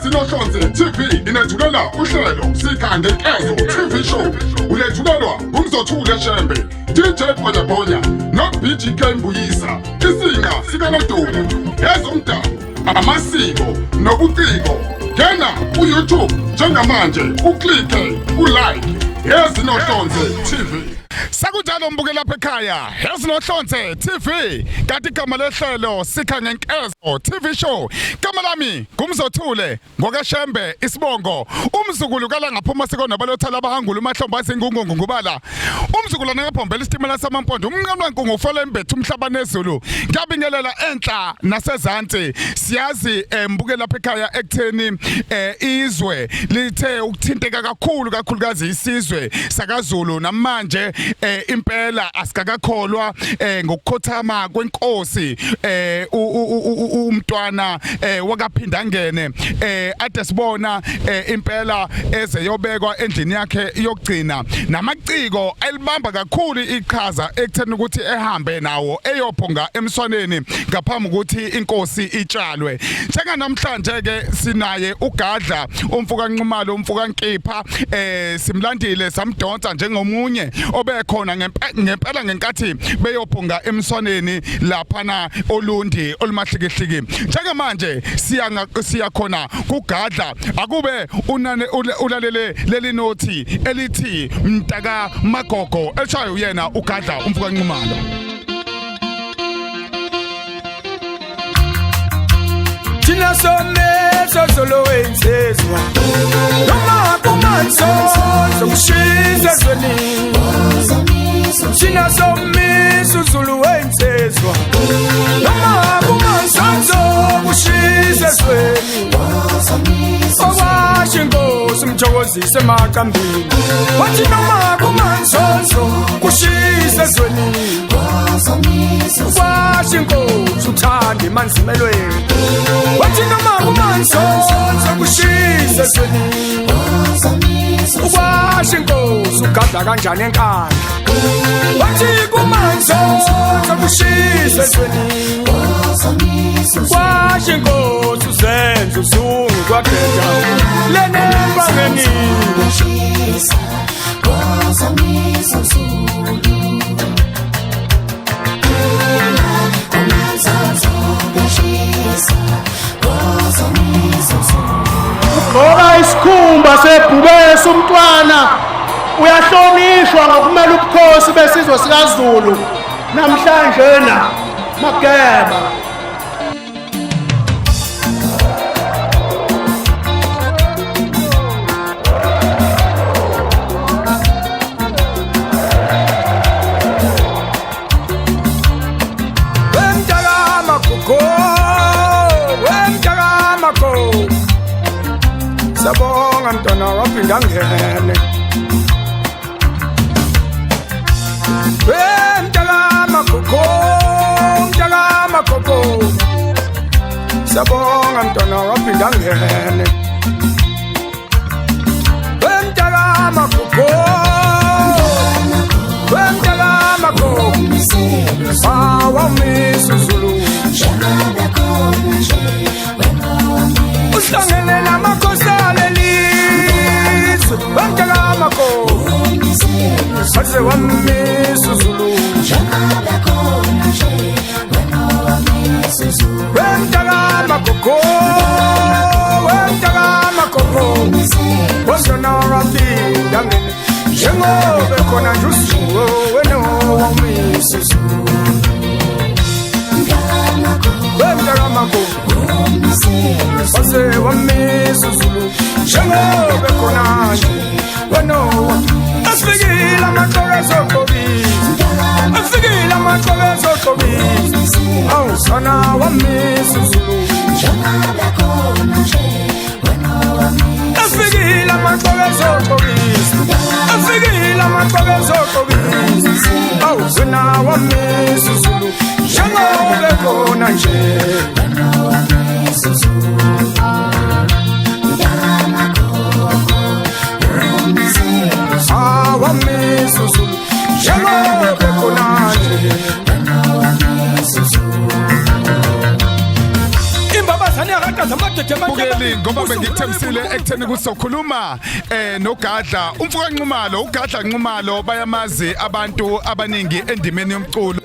Yazinohlonze TV inethulela uhlelo SIKHANGENKEZO TV Show. Ulethulelwa uMzothule Shembe, DJ Bhonya noBGK Mbuyisa. Isinga sikaNodumo, ezomdabu, amasiko nobuciko. Ngena ku-YouTube njengamanje uklikhe ulike Yazinohlonze TV. Sakunjalo mbuke lapha ekhaya, Yazinohlonze TV, kanti igama lehlelo SIKHANGENKEZO TV Show. Igama lami ngumzothule ngokaShembe isibongo. Umzukulu kala ngaphuma siko nabalothala abahangula umahlomba azingungungu ngubala. Umzukulu ngaphombela isitimela samampondo umnqamla nkungu ufole imbethu umhlaba nezulu. Ngiyabingelela enhla nasezantsi. Siyazi mbuke lapha ekhaya ekutheni izwe lithe ukuthinteka kakhulukazi isizwe sakaZulu namanje impela asikakakholwa ngokukhothama kwenkosi uMntwana wakaPhindangene ade sibona impela eze yobekwa endlini yakhe yokugcina namaciko elibamba kakhulu iqhaza ekutheni ukuthi ehambe nawo eyophonga emswaneni ngaphambi ukuthi inkosi itshalwe. Njenga namhlanje ke sinaye uGadla umfuka Nxumalo umfuka Nkipha simlandile samdonsa njengomunye obekhona ngempela ngenkathi beyophunga emswaneni laphana olundi olumahlikihliki. Njengamanje siya khona kuGadla akube ulalele leli nothi elithi mntaka magogo eshayo yena uGadla umfuka Nxumalo. Thina soneso solo insizwa noma kumanso sokushiza zwelithini Thina somiso Zulu insizwa noma kumanso sokushiza zwelithini Owasho inkosi umthokozise emaqambini wathi noma kumanso sokushiza zwelithini Owasho inkosi uthanda emanzimelweni wathi noma kumanso sokushiza zwelithini Owasho inkosi uGadla kanjani enkandla wathi kumanso sokushiza zwelithini Owasho inkosi uzenza uzungu kwaGadla lenemba ngeniwe Ngoba isikhumba sebhubesi uMntwana uyahlonishwa ngokumela ubukhosi besizwe sikaZulu namhlanje na Mageba. Sabonga Mntwana kaPhindangene Mntaka magogo Sabonga Mntwana kaPhindangene Mntaka magogo Awamisa uZulu uhlangene namakhosana elizwe Mntaka magogo Aze wamisa uZulu Mntaka magogo Mntwana kaPhindangene njengoba khona nje usuku wena wamisa uZulu Mntaka magogo Aze wamisa uZulu njengoba khona nje wena Afikile amaqokezo qobisi Afikile amaqokezo qobisi awusana wamisa uZulu Afikile amaqokezo qobisi Afikile amaqokezo qobisi awusana wamisa uZulu njengoba khona nje Awamisa uZulu njengoba khona nje imbabazane yakaqaza amadede Buke mlaleli ngoba bengikuthemsile ekutheni kusokhuluma noGadla umfowethu kaNxumalo uGadla Nxumalo bayamazi abantu abaningi endimeni yomculo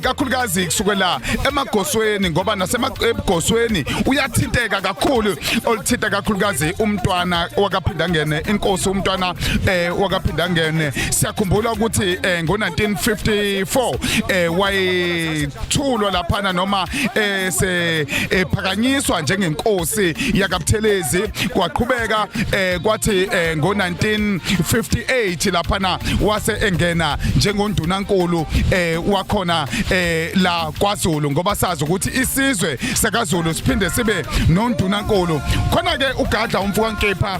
kakhulukazi kusukela emagosweni ngoba nasemagosweni uyathinteka kakhulu olithinta kakhulukazi uMntwana wakaPhindangene inkosi uMntwana wakaPhindangene siyakhumbula ukuthi ngo1954 wayethulwa laphana noma sephakanyiswa njengenkosi yakaButhelezi kwaqhubeka kwathi ngo1958 laphana wase engena njengondunankulu wakhona la kwaZulu ngoba sazi ukuthi isizwe sakaZulu siphinde sibe nondunankulu khona ke uGadla umfowakankepha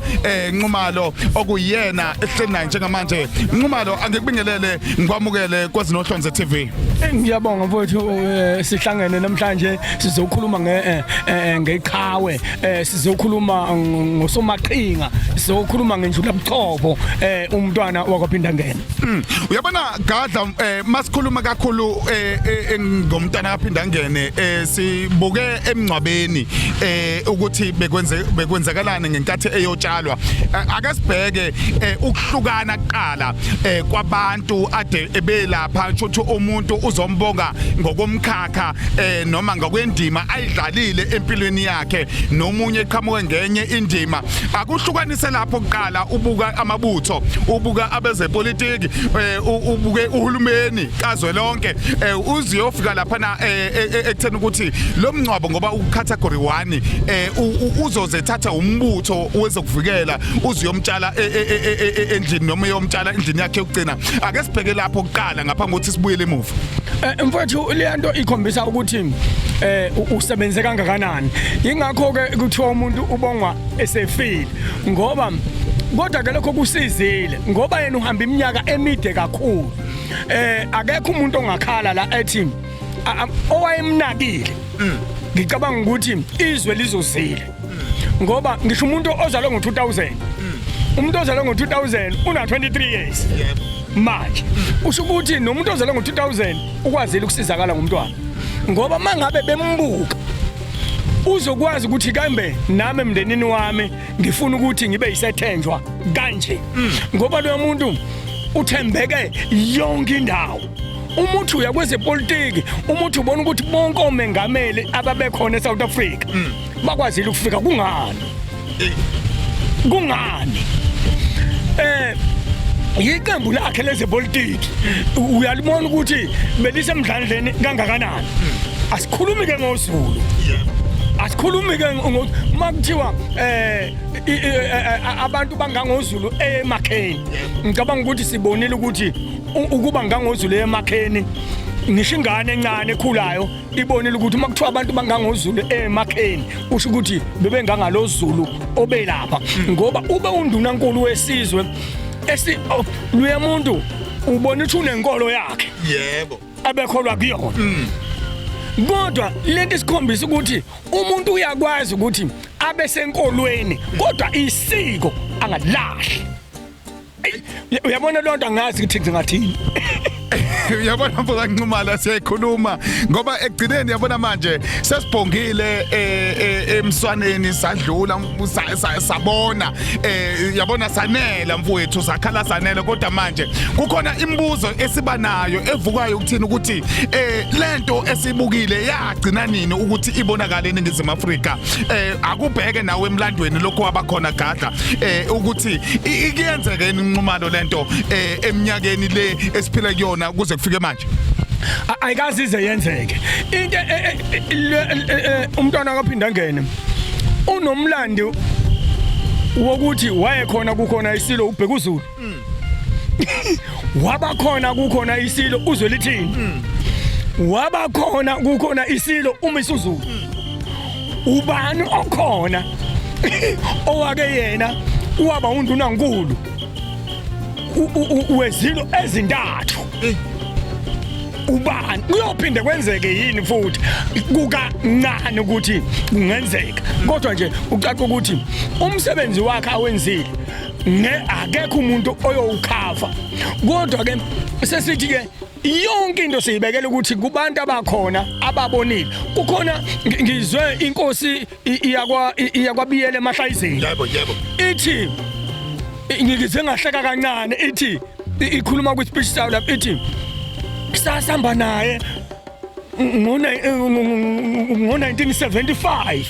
Nxumalo okuyena ehleli naye njengamanje Nxumalo angikubingelele ngikwamukele kwezinohlonze TV. Ngiyabonga mfowethu sihlangene namhlanje sizokhuluma ngeqhawe sizokhuluma ngosomaqhinga sizokhuluma ngenjula buchopho uMntwana wakaPhindangene. Uyabona Gadla masikhuluma kakhulu ngomntwana kaPhindangene sibuke emncwabeni ukuthi bekwenzakalana ngenkathi eyotshalwa ake sibheke ukuhlukana kuqala kwabantu ade ebelapha ukuthi umuntu uzombonga ngokomkhakha noma ngokwendima ayidlalile empilweni yakhe nomunye eqhamuke ngenye indima akuhlukanise lapho kuqala ubuka amabutho ubuka abezepolitiki ubuke uhulumeni kazwelonke uziyofika laphana ekuthena ukuthi lo mncwabo ngoba ucategory 1 uzozethatha umbutho wezokuvikela uziyomtshala endlini noma yomtshala endlini yakhe yokugcina ake sibheke lapho kuqala ngaphambi kokuthi sibuyele emuva. Mfowethu le nto ikhombisa ukuthi usebenze kangakanani ingakho ke kuthiwa umuntu ubongwa esefile ngoba kodwa ke lokho kusizile ngoba yena uhamba iminyaka emide kakhulu akekho umuntu ongakhala la ethi owayemnakile ngicabanga ukuthi izwe lizozile ngoba ngisho umuntu ozalwe ngo2000 umuntu ozalwe ngo2000 una 23 years manje usho ukuthi nomuntu ozalwe ngo2000 ukwazile ukusizakala ngomntwana ngoba mangabe bembuka uzokwazi ukuthi kambe nami emndenini wami ngifuna ukuthi ngibe yisethenjwa kanje ngoba lo muntu uthembeke yonke indawo umuntu uyakweze politiki umuntu ubona ukuthi bonke omengameli ababekhona eSouth Africa bakwazile ukufika kungani yiqembu lakhe lezepolitiki uyalibona ukuthi belisemdlandleni kangakanani asikhulumi ke ngoZulu asikhulumi ke makuthiwa abantu bangangoZulu emakheni ngicabanga ukuthi sibonile ukuthi ukuba ngangozulu emakheni ngisho ingane encane ekhulayo ibonile ukuthi makuthiwa abantu bangangozulu emakheni usho ukuthi bebengangalozulu obelapha ngoba ube undunankulu wesizwe luya muntu ubona ukuthi unenkolo yakhe yebo abekholwa kuyona kodwa lento isikhombisa ukuthi umuntu uyakwazi ukuthi abe senkolweni kodwa isiko angalahli uyabona lonto angazi ukuthi ngingathini uyabona mfowethu kaNxumalo siyakhuluma ngoba ekugcineni yabona manje sesibhongile emswaneni sadlula sabona yabona sanela mfowethu sakhala sanela kodwa manje kukhona imibuzo esibanayo evukayo ukuthini ukuthi lento esibukile yagcina nini ukuthi ibonakala eNingizimu Afrika akubheke nawe emlandweni lokho abakhona Gadla ukuthi ikuyenzeke Nxumalo lento eminyakeni le esiphila kuyona kuze kufike manje ayikazi ize yenzeke into uMntwana kaPhindangene unomlando wokuthi wayekhona kukhona isilo ubheka uZulu wabakhona kukhona isilo uZwelithini wabakhona kukhona isilo uMisuzulu ubani okhona owake yena waba undunankulu wezilo ezintathu ubani uyophinde kwenzeke yini futhi kukancane ukuthi kungenzeka kodwa nje ucaca ukuthi umsebenzi wakhe awenzile akekho umuntu oyowukhava kodwa ke sesithi ke yonke into siyibekela ukuthi kubantu abakhona ababonile kukhona ngizwe inkosi iyakwabiyele emahlayizeni yebo ithi ngize ngahleka kancane ithi ikhuluma ku speech saw lapha ithi sasihamba naye ngo1975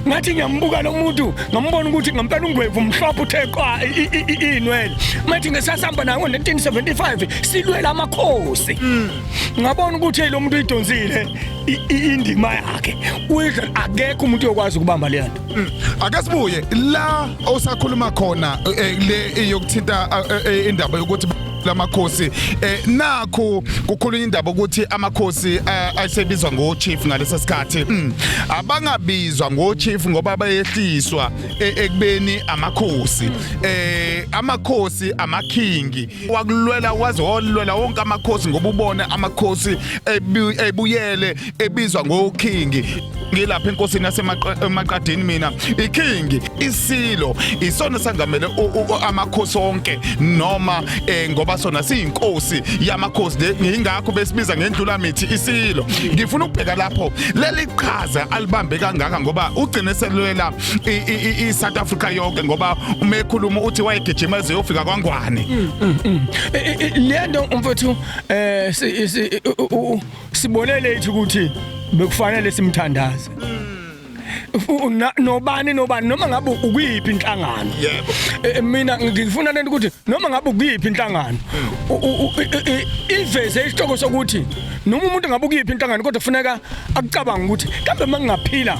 ngathi ngiyambuka lo muntu ngambona ukuthi ngempela ungwevu mhlophe uthe qwa inwele mathi ngesasihamba naye ngo1975 silwela amakhosi ngabona ukuthi lo muntu uyidonsile indima yakhe uyidla akekho umuntu yokwazi ukubamba le nto ake sibuye la osakhuluma khona le yokuthinta indaba yokuthi lamakhosi nakho kukhulunywa indaba ukuthi amakhosi ayisebizwa ngochief ngalesa sikhathi abangabizwa ngochief ngoba bayehliswa ekubeni amakhosi amakhingi wakulwela wazolwela wonke amakhosi ngoba ubone amakhosi ebuyele ebizwa ngokhingi ngilapha enkosini yasemaqadeni mina ikhingi isilo isona sangamele amakhosi onke noma ngoba sona siyinkosi yamakhosi ngingakho besibiza ngendlula mithi isilo ngifuna ukubheka lapho leli qhaza alibambe kangaka ngoba ugcine selwela iSouth Africa yonke ngoba uma ekhuluma uthi wayegijima eziyofika kwaNgwane lento mfowethu sibonele ukuthi bekufanele simthandaze nobani noma ngabe ukuyiphi inhlangano yebo mina ngifuna lento ukuthi noma ngabe ukuyiphi inhlangano iveze isihloko sokuthi noma umuntu ngabe ukuyiphi inhlangano kodwa kufuneka akucabanga ukuthi kambe mangingaphila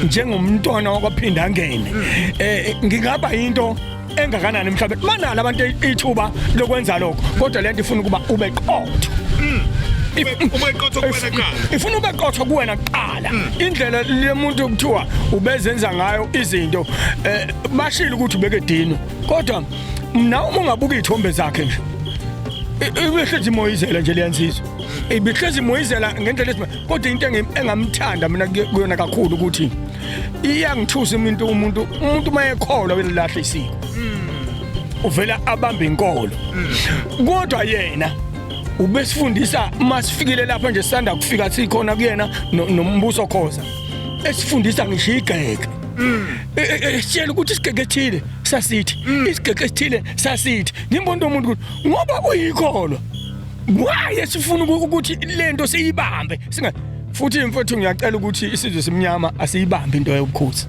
njengomntwana wakaPhindangene ngingaba into engakanani mhlawumbe manala abantu ithuba lokwenza lokho kodwa lento ifuna ukuba ube qotho ifuna ube qotho kuwena kuqala indlela lemuntu ukuthiwa ubezenza ngayo izinto bashila ukuthi ubeke dino kodwa mina uma ungabuka izithombe zakhe nje ibihlezi moyizela nje leyansizwa ibihlezi moyizela ngendlela kodwa into engamthanda mina kuyona kakhulu ukuthi iyangithusa umuntu mayekholwa welahla isiko uvela abamba inkolo kodwa yena ubesifundisa masifikile lapha nje sisanda kufika sikhona kuyena nombuso khoza esifundisa ngisho igeke sitshela ukuthi isigeke esithile sasithi isigeke esithile sasithi ngibona umuntu ukuthi ngoba uyikholwa waye sifuna ukuthi lento siyibambe futhi mfowethu ngiyacela ukuthi isizwe simnyama asiyibambe into yobukhosi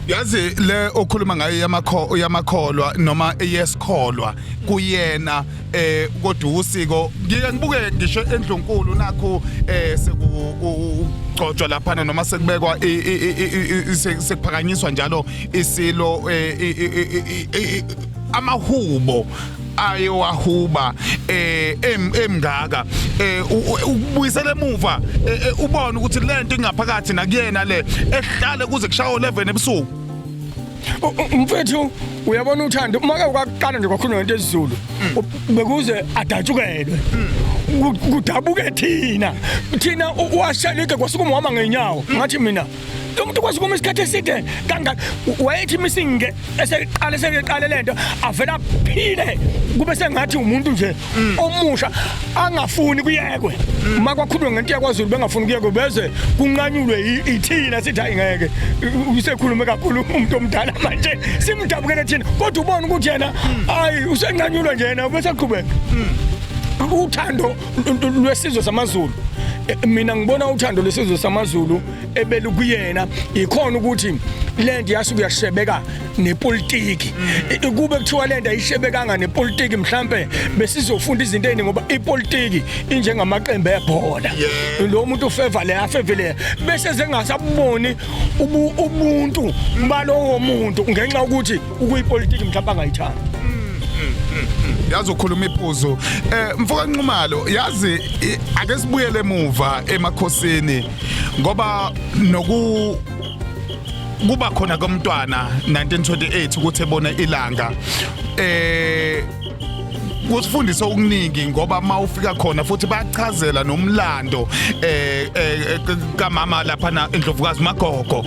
yazi le okhuluma ngayo yamakholwa noma yesikholwa kuyena kodwa usiko ngike ngibuke ngisho endlunkulu nakho sekugcotshwa lapha noma sekubekwa sekuphakanyiswa njalo isilo amahubo ayowahuba emngaka ubuyisele emuva ubone ukuthi lento ingaphakathi nakuyena le ehlale kuze kushawo 11 ebusuku mfethu uyabona uthando maka ukaqala nje kwakhona ngento esiZulu bekuze adatshukelwe kudabuke thina washalike kwasuka umama ngenyawo ngathi mina lo muntu kwasukuma isikhathi eside kangaka wayethi misinge eseqala lento avela phile kube sengathi umuntu nje omusha angafuni kuyekwe makwakhulwe ngento yakwaZulu bengafuni kuyekwe beze kunqanyulwe ithina sithi ayingeke usekhulume kakhulu umuntu omdala manje simdabukele thina kodwa ubone ukuthi yena hayi usenqanyulwa nje yena bese aqhubeka uthando lwesizwe samaZulu mina ngibona uthando lesizwe samaZulu ebelu kuyena ikhona ukuthi lento yasuku yashebeka nepolitiki kube kuthiwa lento ayishebekanga nepolitiki mhlambe besizofunda izinto eziningi ngoba ipolitiki injengamaqembu ebhola lo muntu ufeva le afevele bese zengasaboni ubuntu balowo muntu ngenxa ukuthi ukuyipolitiki mhlawumbe angayithandi yazi ukhuluma iphuzu mfoka Nxumalo yazi ake sibuyele emuva emakhosini ngoba kuba khona koMntwana 1928 ukuthi ebona ilanga kusifundisa okuningi ngoba mawufika khona futhi bayachazela nomlando kamama lapha na eNdlovukazi uMagogo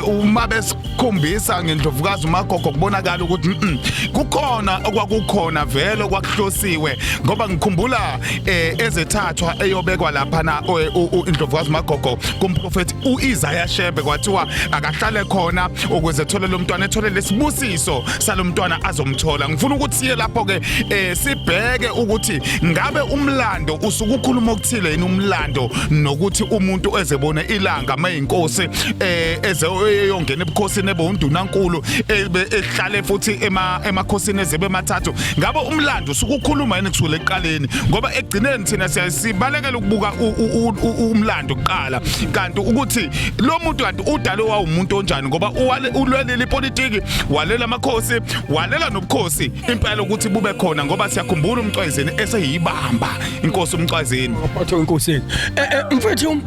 uma besikhombisa ngeNdlovukazi uMagogo kubonakala ukuthi kukhona okwakukhona vele okwakuhlosiwe ngoba ngikhumbula ezethathwa eyobekwa lapha na eNdlovukazi uMagogo kumprofeti uIsaiah Shembe kwathiwa akahlale khona ukuze ethole lo mntwana ethole lesibusiso salomntwana azomthola. Ngifuna ukuthi siye lapho ke sibheke ukuthi ngabe umlando usukukhuluma okuthile yini umlando nokuthi umuntu ezebone ilanga mayinkosi ezeyongena ebukhosini ebundunankulu ehlale futhi emakhosini ezebe emathathu. Ngabe umlando usukukhuluma yini kusukela eqaleni ngoba egcineni thina sibalekela ukubuka umlando kuqala kanti ukuthi lo muntu kanti udalo wawo umuntu onjani ngoba ulwelile ipolitiki walela amakhosi walela nobukhosi impela ukuthi bube khona ngoba siyakhumbula uMcwayizeni eseyibamba inkosi uMcwayizeni aphathe inkosi mfethu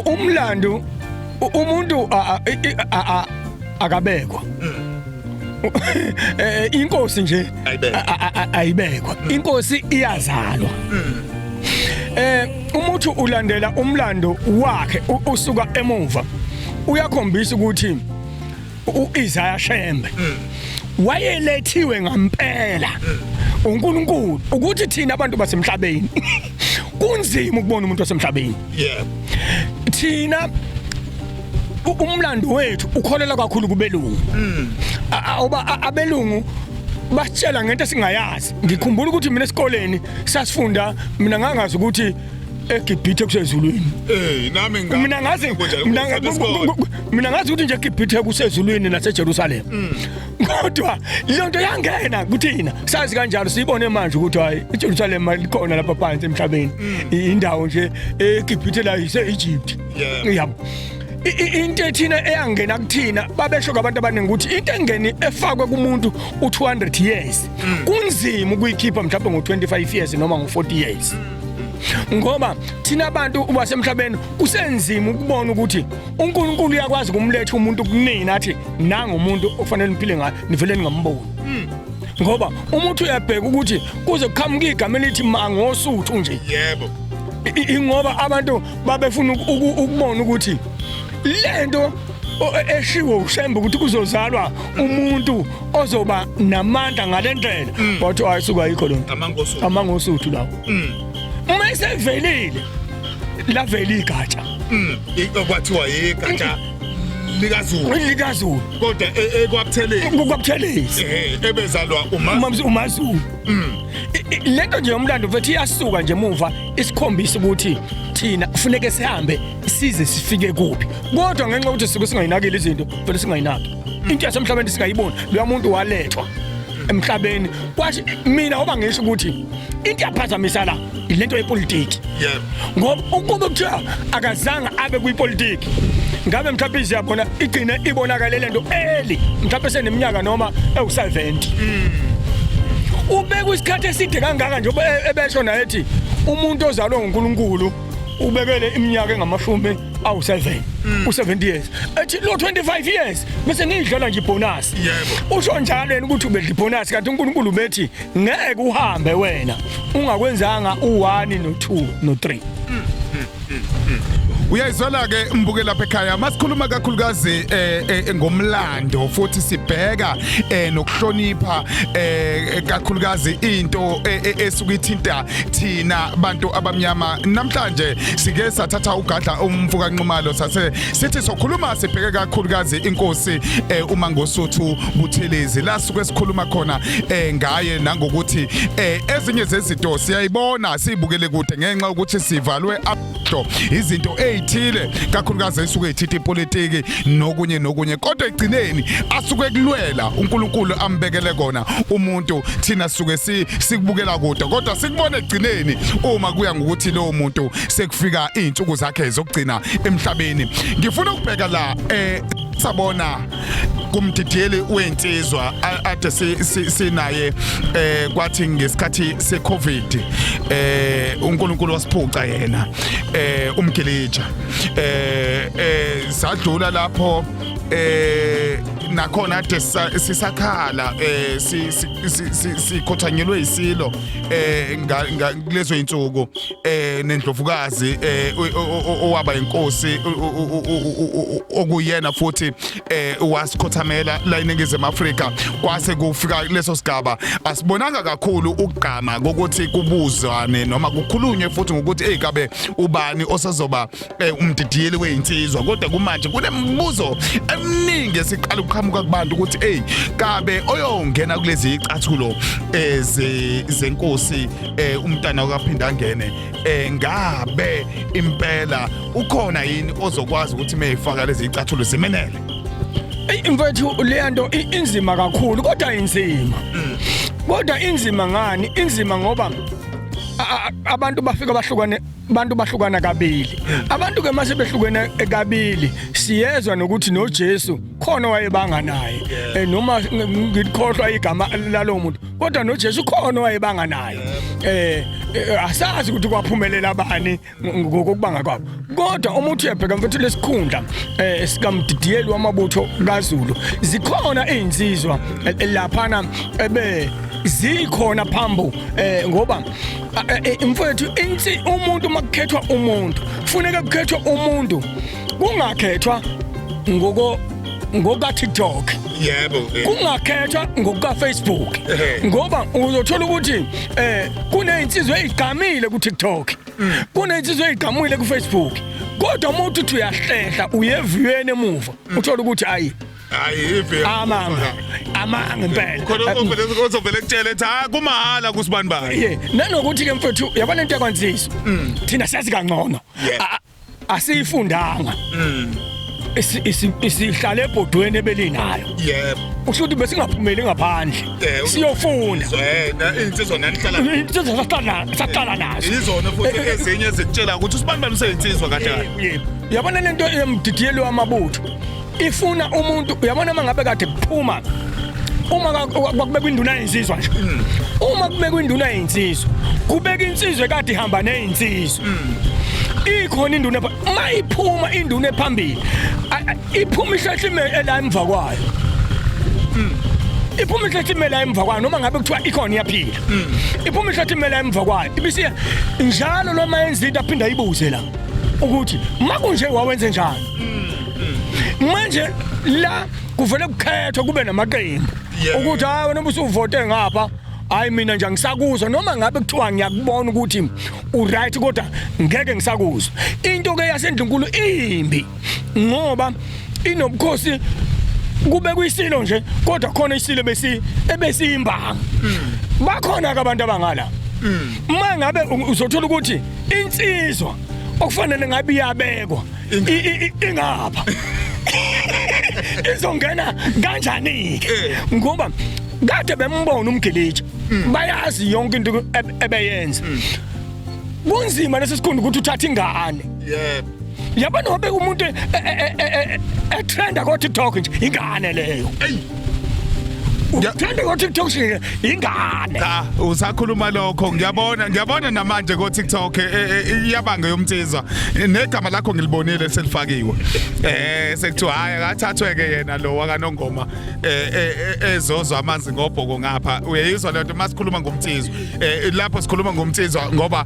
umlando umuntu akabekwa inkosi nje ayibekwa inkosi iyazalwa umuntu ulandela umlando wakhe usuka emuva uyakhombisa ukuthi uIsaiah Shembe wayelethiwe ngampela uNkulunkulu ukuthi thina abantu basemhlabeni kunzima ukubona umuntu wasemhlabeni thina umlando wethu ukholela kakhulu kubelungu abelungu basitshela ngento esingayazi. Ngikhumbula ukuthi mina esikoleni sasifunda mina ngangazi ukuthi eGibhithe kusezulwini nami mina ngazi ukuthi nje eGibhithe kusezulwini naseJerusalem kodwa le nto yangena kuthina sazi kanjalo siyibone manje ukuthi hayi iJerusalem likhona lapha phansi emhlabeni indawo nje eGibhithe la ise-Egypt yabo into ethina eyangena kuthina babesho abantu abaningi ukuthi into engeni efakwe kumuntu u200 years kunzima ukuyikhipha mhlawumbe ngo25 years noma ngo40 years ngoba thina abantu basemhlabeni kusenzima ukubona ukuthi uNkulunkulu uyakwazi kumletha umuntu kunina athi nanga umuntu ofanele niphile ngayo nivele ningamboni ngoba umuntu uyabheka ukuthi kuze kuqhamuka igama elithi mangosuthu nje yebo ingoba abantu babefuna ukubona ukuthi lento eshiwo uShembe ukuthi kuzozalwa umuntu ozoba namandla ngalendlela but ayisuka ayikho lo amangosuthu lawo uma isevelile lavela igatsha kwathiwa igatsha likazulu kodwa ekwabuthelezi ebezalwa uMazulu lento nje umlando mfethu iyasuka nje emuva isikhombisa ukuthi thina kufuneke sihambe size sifike kuphi kodwa ngenxa ukuthi sisuke singayinakile izinto vele singayinaki into yasemhlabeni singayibona lo muntu walethwa emhlabeni kwathi mina oba ngisho ukuthi into yaphazamisa la ilento yepolitiki ngoba ukube kuthiwa akazange abe kuyipolitiki ngabe mhlawumbe iziyabona igcine ibonakala lento eli mhlawumbe seneminyaka noma ewu70 ubeka isikhathi eside kangaka nje ebesho naye ethi umuntu ozalwe nguNkulunkulu ubekele iminyaka engamashumi awu7 u70 years ethi lo 25 years bese ngidlala nje ibonus usho njalo yena ukuthi ubedla ibonus kanti uNkulunkulu bethi ngeke uhambe wena ungakwenzanga u1 no2 no3 uyayizwela ke mbuke lapha ekhaya masikhuluma kakhulukazi ngomlando futhi sibheka nokuhlonipha kakhulukazi into esukithinta thina abantu abamnyama namhlanje sike sathatha uGadla umfuka Nxumalo sase sithi sokhuluma sibheke kakhulukazi inkosi uMangosuthu Buthelezi la suke sikhuluma khona ngaye nangokuthi ezinye zezinto siyayibona sibukele kude ngenxa ukuthi sivalwe izinto ezithile kakhulukazi esuke ethitha ipolitiki nokunye kodwa egcineni asuke kulwela uNkulunkulu ambekele kona umuntu thina suke sikubukela kude kodwa sikubona egcineni uma kuya ngokuthi lo muntu sekufika izinsuku zakhe zokugcina emhlabeni. Ngifuna ukubheka la sabona kumdidiyeli wensizwa ade sinaye kwathi ngesikhathi seCovid uNkulunkulu wasiphuca yena umgilija sadlula lapho nakhona ade sisakhala sikhothanyelwe isilo kulezo insuku nendlovukazi owaba inkosi okuyena futhi wasikhothamela la eNingizimu Afrika kwase kufika leso sigaba asibonanga kakhulu ukugqama ukuthi kubuzwane noma kukhulunywe futhi ngokuthi kabe ubani osazoba umdidiyeli weinsizwa kodwa kumanje kunemibuzo eminingi esiqala ukuqhamuka kubantu ukuthi kabe oyongena kulezi icathulo zenkosi uMntwana kaPhindangene ngabe impela ukhona yini ozokwazi ukuthi mayifaka lezi icathulo zimenele Mfethu le nto inzima kakhulu kodwa inzima. Kodwa inzima ngani? Inzima ngoba abantu bafika bahlukana kabili. Abantu ke mase behlukene kabili siyezwa nokuthi noJesu khona wayebanga naye. Noma ngikhohlwa igama lalo muntu. Kodwa noJesu khona wayebanga naye. Asazi ukuthi kwaphumelela abani ngokubanga kwabo. Kodwa umuntu uyabheka mfethu lesikhundla sikamdidiyeli wamabutho kaZulu zikhona izinsizwa laphana zikhona phambo ngoba mfethu umuntu makukhethwa umuntu kufuneka kukhethwa umuntu kungakhethwa ngoka TikTok yebo kungakhethwa ngoka Facebook ngoba uzothola ukuthi kunezinsizwe ezigamile ku TikTok kunezinsizwe ezigamile ku Facebook kodwa umuntu uthi uyahlehla uyeviyweni emuva uthola ukuthi hayi amanga impela khona uzovela kutshela ethi kumahala kusibani bani nanokuthi ke mfethu yabona into yakwaNsizwa thina siyazi kangcono asifundanga isihlale ebhodweni ebelinayo yebo usho ukuthi besingaphumeli ngaphandle siyofunda insizwa nanihlala saqala nazo izona futhi ezinye zikutshela ukuthi usibani bani useyinsizwa kanjani yabona lento emdidiyeli wamabutho ifuna umuntu uyabona mangabe kade kuphuma uma kubekwa induna yezinsizwa nje uma kubekwa induna yezinsizwa kubeka insizwe kade ihamba nezinsizwa ikhona induna mayiphuma induna ephambili iphuma ihlahlime la emva kwayo iphuma ihlahlime la emva kwayo noma ngabe kuthiwa ikhona iyaphila iphuma ihlahlime la emva kwayo ibisiya njalo noma yenza into aphinda ibuze la ukuthi makunje wawenze njani manje la kuvele kukhethwa kube namaqembu ukuthi hayi wena usuvote ngapha hayi mina nje ngisakuzwa noma ngabe kuthiwa ngiyakubona ukuthi uright kodwa ngeke ngisakuzwa into ke yaseNdlunkulu imbi ngoba inobukhosi kube kuyisilo nje kodwa khona isilo ebesiyimbanga bakhona ke abantu abangala mangabe uzothola ukuthi insizwa okufanele ngabe iyabekwa ingapha izongena kanjani ke ngoba kade bembona umgilitsha bayazi yonke into ebeyenza kunzima lesisikhunda ukuthi uthathe ingane yebo yabona ngobe umuntu etrenda ko TikTok nje ingane leyo uthanda ko TikTok nje ingane usakhuluma lokho ngiyabona namanje ko TikTok iyabanga yomtsizwa negama lakho ngilibonile selifakiwe sekuthiwa hayi akathathweke yena lo wakanongoma ezozwa amanzi ngobhoko ngapha uyayizwa lento masikhuluma ngomtsizwa lapho sikhuluma ngomtsizwa ngoba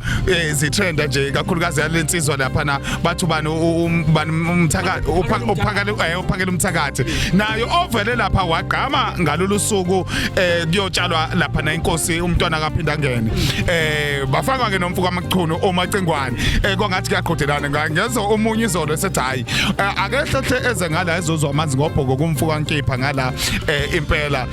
zitrenda nje kakhulukazi yalensizwa lapha na bathu bani umthakathi uphakela umthakathi nayo ovele lapha wagqama ngalolu suku kuyotshalwa lapha na inkosi uMntwana kaPhindangene bafaka ke nomfuka amaqhuno omacengwane kongathi kuyaqhudelana ngezo omunye izolo sethi hayi akehle eze ngala ezozwa amanzi ngobhoko kumfuka nkipha ngala impela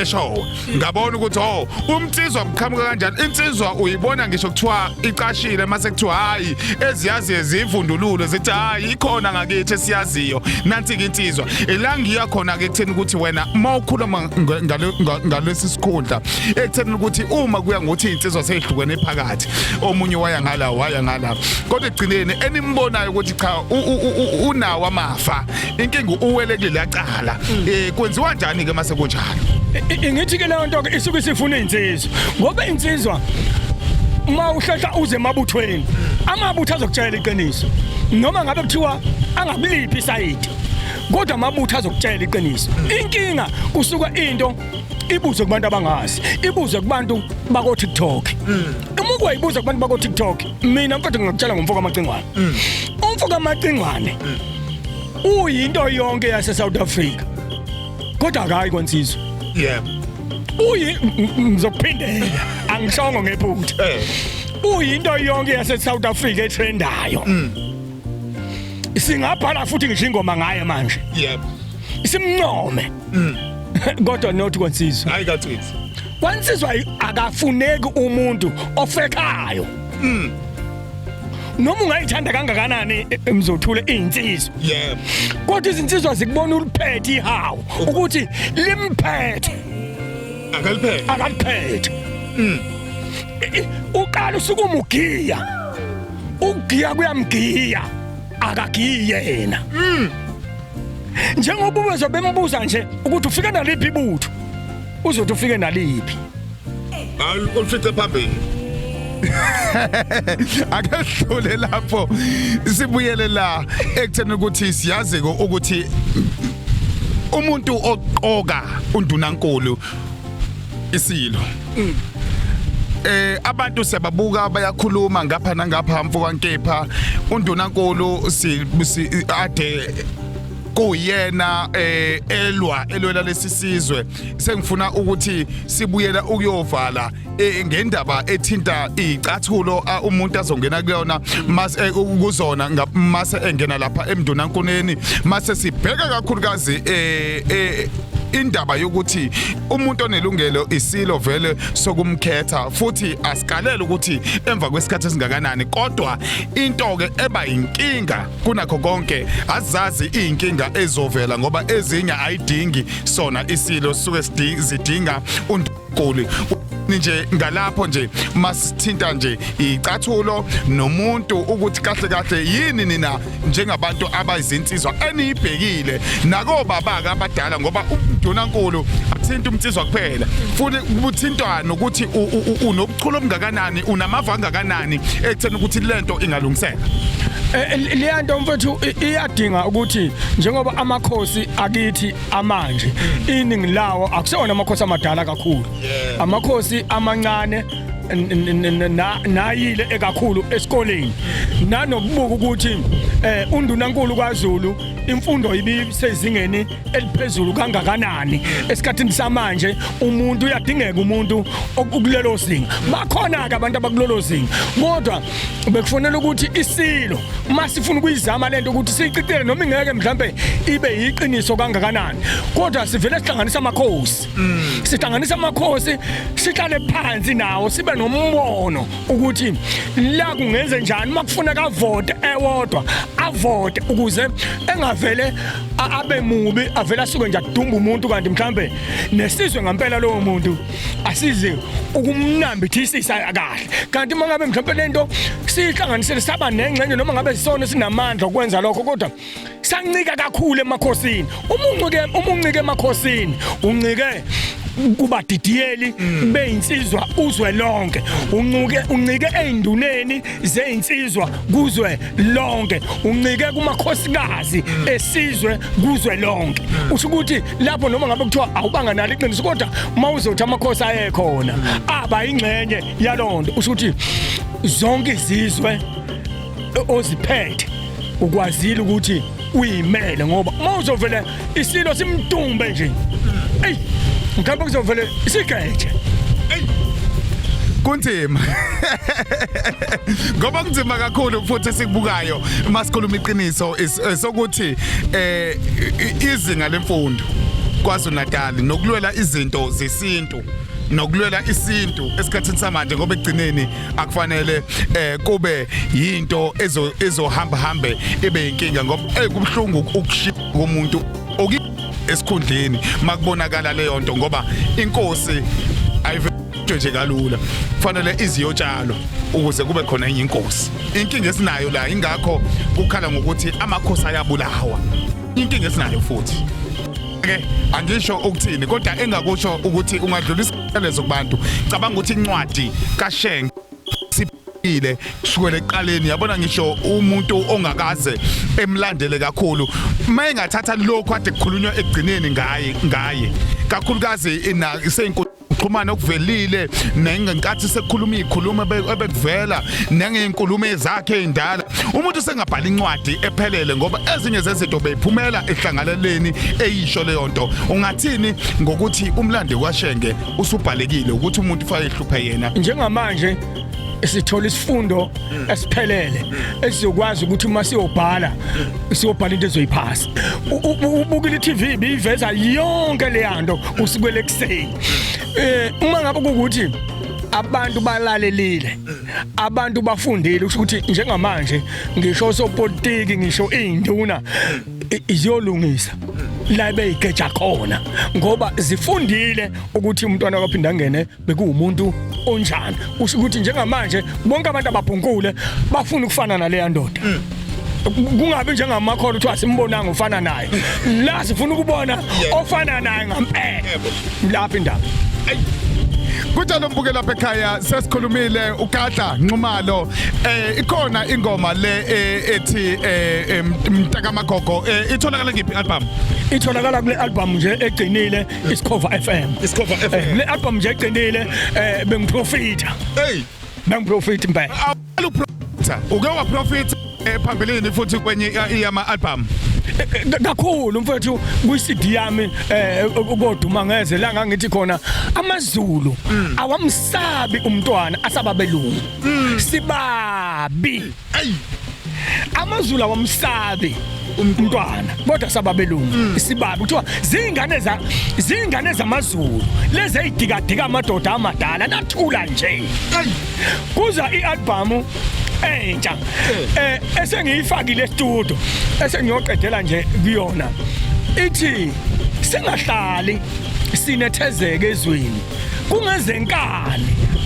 eshow ngabona ukuthi umtsizwa mqhamuka kanjani insizwa uyibona ngisho kuthiwa iqashile mase kuthiwa hayi eziyazi ezivundululo zithi hayi ikhona ngakithi esiyaziyo nansi ke insizwa elangiya khona ke ekutheni ukuthi wena mawukhuluma ngalesi sikhundla ekutheni ukuthi uma kuya ngokuthi insizwa seyihlukene phakathi omunye waya ngala kodwa egcineni enimbonayo ukuthi cha unawo amafa inkinga uwelekile yaqala kwenziwa kanjani ke mase kunjalo ngithi ke leyo nto ke isuke sifuna insizwa ngoba insizwa uma uhlahla uze emabuthweni amabutho azokutshela iqiniso noma ngabe kuthiwa angabiliphi isayidi kodwa amabutho azokutshela iqiniso. Inkinga kusuka into ibuze kubantu abangazi, ibuze kubantu bako TikTok. Uma ukuyibuza kubantu bako TikTok, mina mfethu ngikutshela ngomfoka amacingwane. Umfoka amacingwane uyinto yonke yase South Africa. Kodwa akayi konsizwe. Yebo. Ngizokuphindela angishongo ngephutha. Uyinto yonke yase South Africa etrendayo. Singabhala futhi ngisho ingoma ngaye manje. Yebo. Simncome. Kodwa not konsizwe. Hayi kaCithi. Kwansizwa akafuneki umuntu ofekayo. Noma ungayithanda kangakanani emzothule insizwa. Yebo. Kodwa izinsizwa zikubona uliphethe ihawu ukuthi limphethe. Akaliphethe. Uqala usukuma ugiya. Ugiya kuyamgiya. Akagiyi yena. Njengoba ubezo bembuza nje ukuthi ufike naliphi ibutho. Uzothi ufike naliphi. Hayi ufice phambili. Akahlule lapho sibuyele la ekutheni ukuthi siyazi ukuthi umuntu oqoka undunankulu isilo. Abantu sebabuka bayakhuluma ngapha nangapha mfoka nkepha undunankulu ade kuyena elwela lesisizwe sengifuna ukuthi sibuyela ukuyovala ngendaba ethinta icathulo umuntu azongena kuyona mase ukuzona mase engena lapha emndunankuneni mase sibheka kakhulukazi indaba yokuthi umuntu onelungelo isilo vele sokumkhetha futhi asikalele ukuthi emva kwesikhathi esingakanani kodwa into ke eba inkinga kunakho konke azazi inkinga ezovela ngoba ezinye ayidingi sona isilo suke zidinga uNkulunkulu nje ngalapho nje masithinta nje icathulo nomuntu ukuthi kahle yini nina njengabantu abayizinsizwa enibhekile nako babaka abadala ngoba uNdunankulu akuthinta umnsizwa kuphela futhi kuthintwa nokuthi unobuchule obungakanani unamava angakanani ekutheni ukuthi lento ingalungiseka. Leyanto mfethu iyadinga ukuthi njengoba amakhosi akithi amanje iningi lawo akusona amakhosi amadala kakhulu. Amakhosi amancane nayile ekakhulu esikoleni nanokubuka ukuthi undunankulu kwaZulu imfundo ibisezingeni eliphezulu kangakanani esikhathini samanje umuntu uyadingeka umuntu okulelo zinga bakhona ke abantu abakulelo zinga kodwa bekufanele ukuthi isilo masifuna ukuyizama lento ukuthi siyiqitele noma ingeke mhlambe ibe yiqiniso kangakanani kodwa sivele sihlanganisa amakhosi sihlanganisa amakhosi sihlale phansi nawo sibe nombono ukuthi la kungenze njani makufuneka avote ewodwa avote ukuze engavele abe mubi avela asuke nje adumba umuntu kanti mhlambe nesizwe ngempela lowo muntu asize ukumnambithisisa kahle kanti mangabe mhlambe lento sihlanganisele saba nengcenye noma ngabe sisona sinamandla okwenza lokho kodwa sancika kakhulu emakhosini umuncike emakhosini uncike kuba didiyeli beyinsizwa uzwe lonke uncike einduneni zeinsizwa kuzwe lonke uncike kumakhosikazi esizwe kuzwe lonke usho ukuthi lapho noma ngabe kuthiwa awubanga nalo iqiniso kodwa mawuzothi amakhosi ayekhona aba ingcenye yalonto usho ukuthi zonke izizwe oziphethe ukwazile ukuthi uyimele ngoba mawuzovela isilo simdumbe nje ey ngapha kuzovela isigeje kunzima ngoba kunzima kakhulu futhi sikubukayo masikhuluma iqiniso sokuthi izinga lemfundo kwaZulu Natal nokulwela izinto zesintu nokulwela isintu esikhathini samanje ngoba egcineni akufanele kube yinto ezohamba hambe ebe inkinga ngoba kubhlungu ukushiya komuntu esikhundleni makubonakala leyo nto ngoba inkosi ayive nje kalula kufanele iziyotshalo ukuze kube khona enye inkosi inkinga esinayo la ingakho kukhala ngokuthi amakhosi ayabulawa inkinga esinayo futhi angisho ukuthini kodwa engakusho ukuthi ungadlulisa lezo kubantu cabanga ukuthi incwadi kaSheng ile kusukela eqaleni yabona ngisho umuntu ongakaze emlandele kakhulu mayengathatha lokho ade kukhulunywa egcineni ngaye kakhulukazi seyinkuxhumana okuvelile nengenkathi sekukhuluma izikhuluma ebekuvela nengeinkulumo ezakhe ezindala umuntu sengabhala incwadi ephelele ngoba ezinye zezinto beyiphumela ehlanganeleni eyisho leyo nto ungathini ngokuthi umlando kwaShenge usubhalekile ukuthi umuntu ufake ihluphe yena njengamanje sithola isifundo esiphelele esizokwazi ukuthi uma siyobhala into ezoyiphasa ubukile iTV biveza yonke le yanto usikwele kuseni uma ngabe ukuthi abantu balalelile abantu bafundile ukuthi njengamanje ngisho sopolitiki ngisho izinduna izolungisa la beyigeja khona ngoba zifundile ukuthi uMntwana kaPhindangene bekuwumuntu onjani usho ukuthi njengamanje bonke abantu ababhunkule bafuna ukufana naleya ndoda kungabi njengamakhono ukuthi asimbonanga ufana naye la sifuna ukubona ofana naye ngampela lapha indaba Kujalo mbuke lapha ekhaya sesikhulumile uGadla Nxumalo ikhona ingoma le ethi Mntakamakoko itholakala ngiphi album itholakala kule album nje egcinile iSikhova FM le album nje egcinile bengiprofita bengiprofita impela uke wa profit phambilini futhi kwenye iyama album kakhulu mfethu ku-CD yami koduma ngeze la ngangithi khona amaZulu awamsabi uMntwana asababelungu sibabi amaZulu awamsabi uMntwana kodwa sababelungu sibabi kuthiwa zingane zamaZulu lezi eyidikadika amadoda amadala nathula nje kuza ialbum entsha esengiyifakile estudio esengiyoqedela nje kuyona ithi singahlali sinethezeke ezweni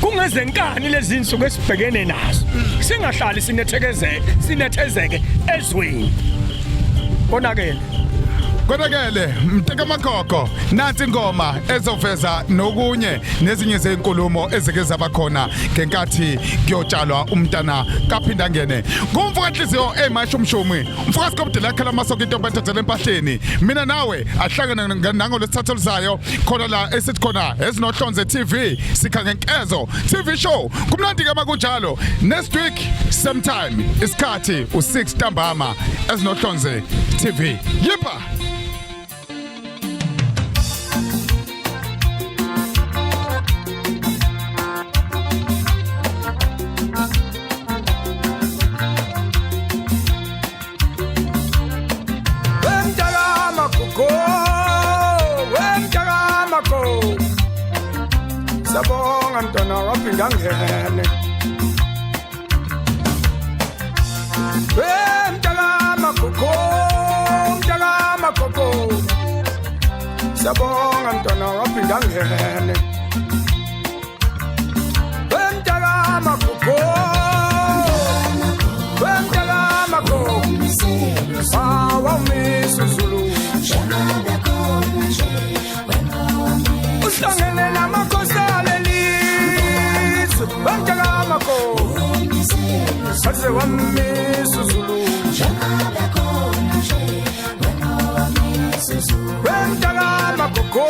kungezenkani lezi insuku esibhekene nazo singahlali sinethezeke ezweni konakele Mntakamakoko nansi ingoma ezoveza nokunye nezinye zezinkulumo ezike zabakhona ngenkathi kuyotshalwa uMntwana kaPhindangene kumvuka inhliziyo emashumshumi mfuka sikobudela khala masoko into bentezela empahleni mina nawe ahlangana nango lesithathu lizayo khona la esithi khona ezinohlonze TV SIKHANGENKEZO TV show kumnandi ke makunjalo next week same time isikhathi u6 ntambama ezinohlonze TV yipa Sabonga Mntwana kaPhindangene Mntakamakoko Sabonga Mntwana kaPhindangene Mntakamakoko awamisa Zulu uhlangene namakhosana lizo Mntakamakoko Aze wamisa Zulu Mntakamakoko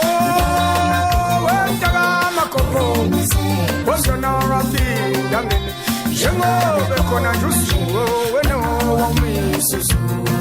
Mntwana kaPhindangene njengoba khona nje usuku wena wamisa Zulu